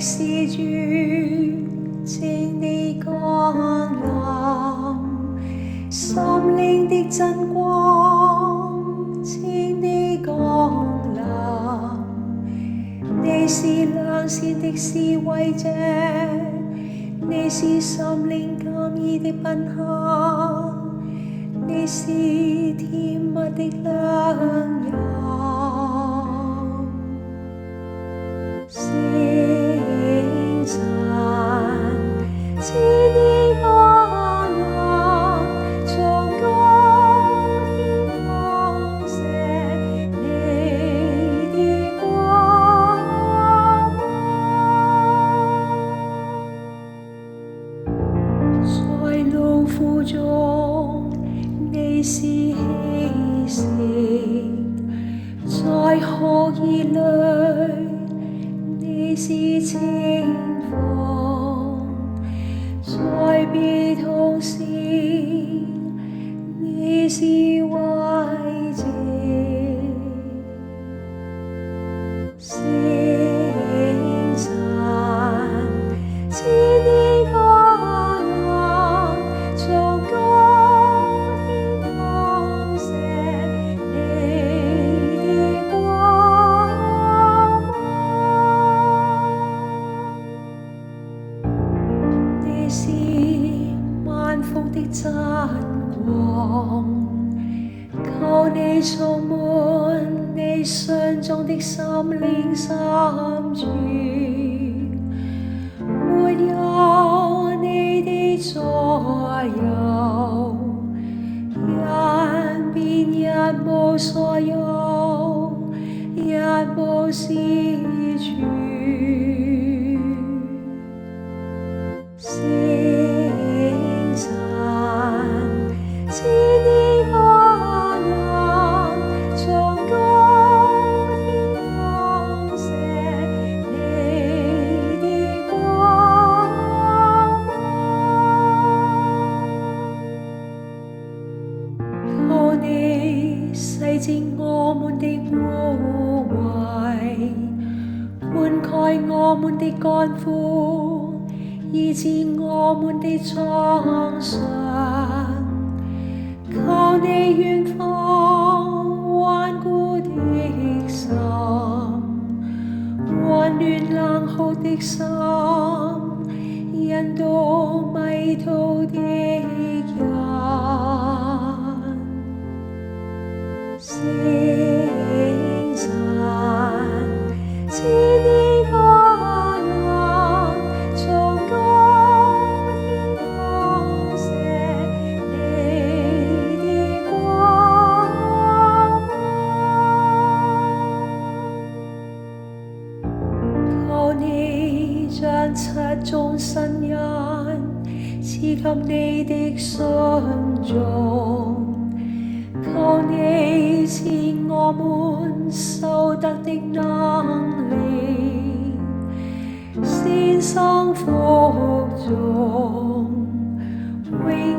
是主，請你降臨，心靈的真光，請你降臨。你是良善的施惠者，你是心靈甘意的賓客，你是甜蜜的良友。聖神，賜你降臨，從高天放射你的光芒，在勞苦中你是氣息，在哭熱裏你是清風，在悲痛時你是慰藉。聖神，賜你降臨，從高天放射你的光芒。你是萬福的真光，求你充滿你信眾的心靈深處，沒有你的左右，人便一無所有，一無是處。聖神，賜你降臨，從高天放射你的光芒，求你洗淨我們的污穢，灌溉我們的乾枯，醫治我們的創傷，求你遠方頑固的心，溫暖冷酷的心，引導迷途的人。聖神，賜你降臨，從高天放射你的光芒，求你將七種神恩賜給你的信眾，求你賜我們修德的能力，先生福中，榮